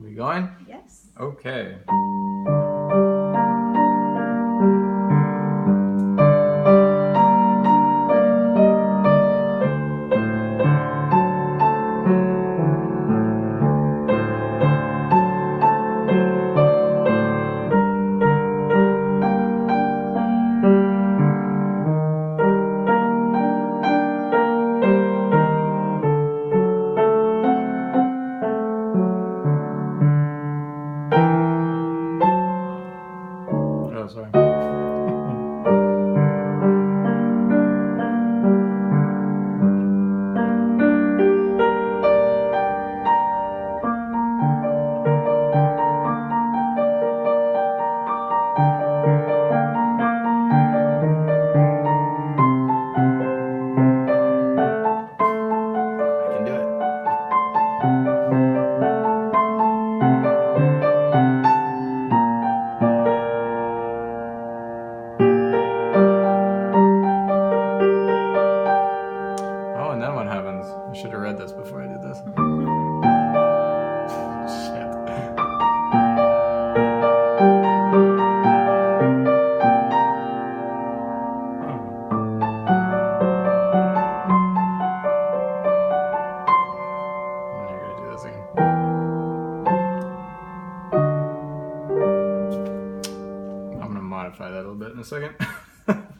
We going? Yes. Okay. Oh, sorry. I can do it. Oh, and then what happens? I should have read this before I did this. Shit. And you're gonna do this again. I'm gonna modify that a little bit in a second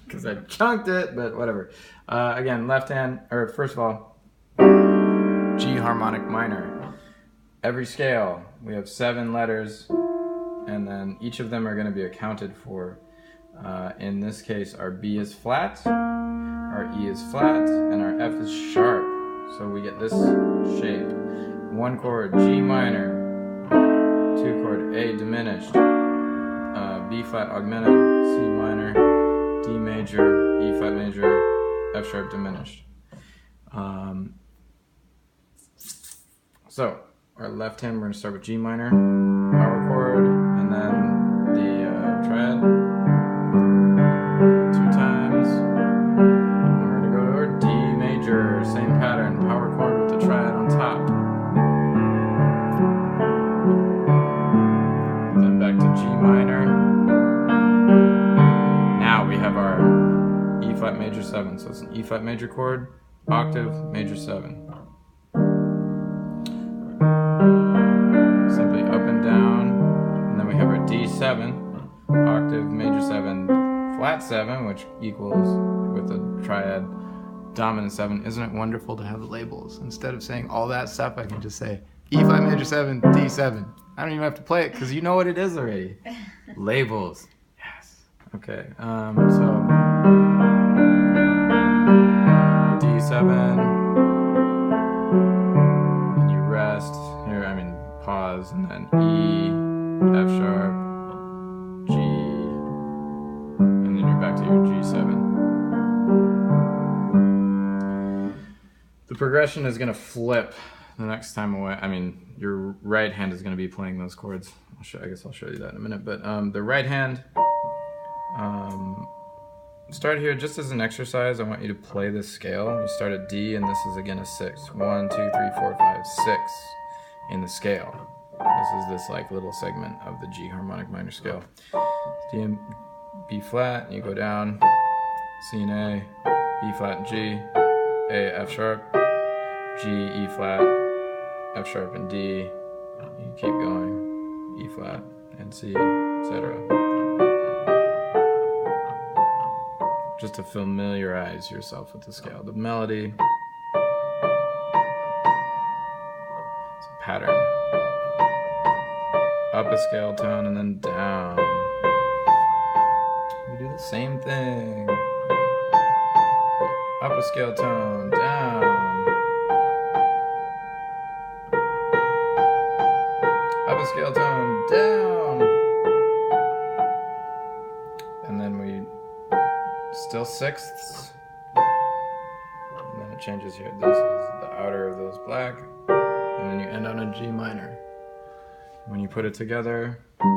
because I chunked it, but whatever. Again, left hand, or first of all, G harmonic minor. Every scale, we have 7 letters, and then each of them are going to be accounted for. In this case, our B is flat, our E is flat, and our F is sharp. So we get this shape. 1 chord, G minor, 2 chord, A diminished, B flat augmented, C minor, D major, E flat major, F sharp diminished. So our left hand, we're going to start with G minor, power chord, and then the triad 2 times. And we're going to go to our D major, same pattern, power chord with the triad on top. Then back to G minor. Now we have our E flat major 7. So it's an E flat major chord, octave, major 7. Simply up and down. And then we have our D7, octave, major 7, flat 7, which equals with the triad dominant 7. Isn't it wonderful to have labels? Instead of saying all that stuff, I can just say E flat major 7, D7. I don't even have to play it because you know what it is already. Labels. Yes. Okay. So D7, and you rest here. I mean, pause, and then E, F sharp, G, and then you're back to your G7. The progression is going to flip the next time away. I mean, your right hand is going to be playing those chords. I guess I'll show you that in a minute. But the right hand, start here just as an exercise. I want you to play this scale. You start at D, and this is again a 6. 1, 2, 3, 4, 5, 6 in the scale. This is this like little segment of the G harmonic minor scale. D and B flat, you go down, C and A, B flat and G, A, F sharp, G, E flat, F sharp and D. You keep going, E flat and C, etc. Just to familiarize yourself with the scale. The melody, it's a pattern. Up a scale tone and then down. We do the same thing. Up a scale tone, down. Up a scale tone, down. And then we still sixths. And then it changes here. This is the outer of those black. And then you end on a G minor. When you put it together, it's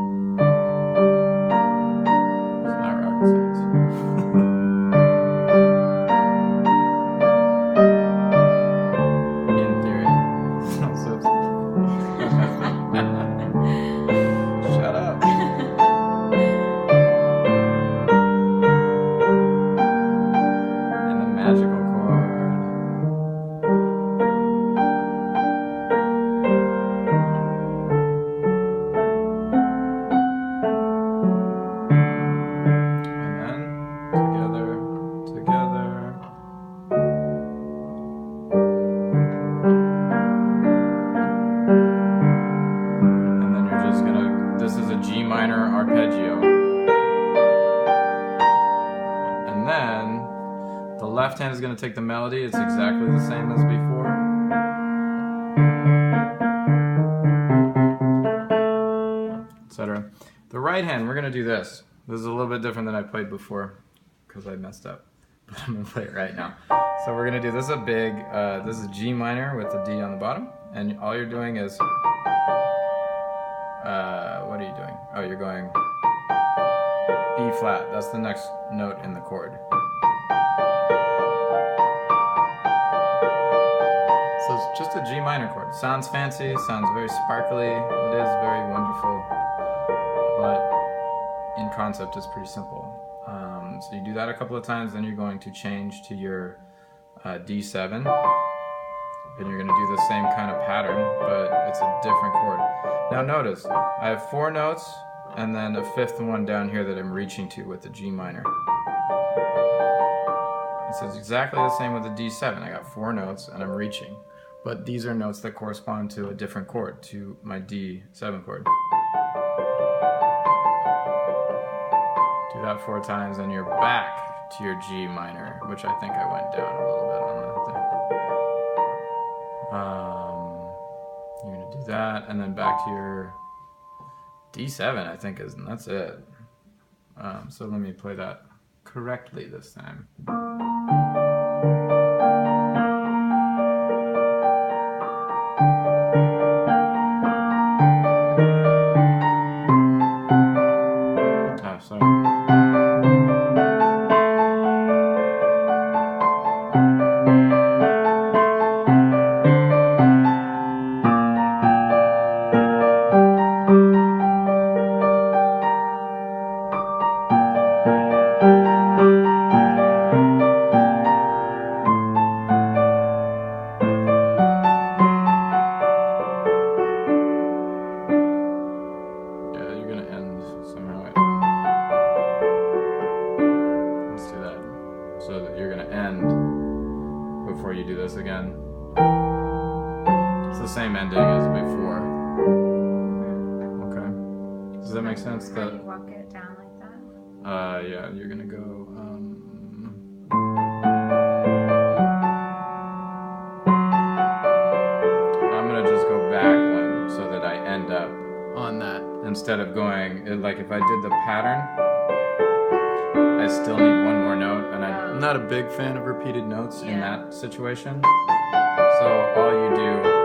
not rocket science. In theory. So left hand is going to take the melody. It's exactly the same as before. Etc. The right hand, we're going to do this. This is a little bit different than I played before because I messed up. But I'm going to play it right now. So we're going to do, this is a big, this is G minor with the D on the bottom. And all you're doing is, what are you doing? Oh, you're going E flat. That's the next note in the chord. So it's just a G minor chord. Sounds fancy, sounds very sparkly. It is very wonderful. But in concept, it's pretty simple. So you do that a couple of times, then you're going to change to your D7. And you're going to do the same kind of pattern, but it's a different chord. Now notice, I have 4 notes, and then a 5th one down here that I'm reaching to with the G minor. So it's exactly the same with the D7. I got 4 notes, and I'm reaching. But these are notes that correspond to a different chord, to my D7 chord. Do that 4 times, and you're back to your G minor, which I think I went down a little bit on that thing. You're going to do that, and then back to your D7, I think, and that's it. So let me play that correctly this time. Before you do this again. It's the same ending as before. Okay. Does that make sense? How do you walk it down like that? Yeah, you're gonna go, I'm gonna just go back one so that I end up on that instead of going, like if I did the pattern, I still need one more note, and I'm not a big fan of repeated notes in that situation. So all you do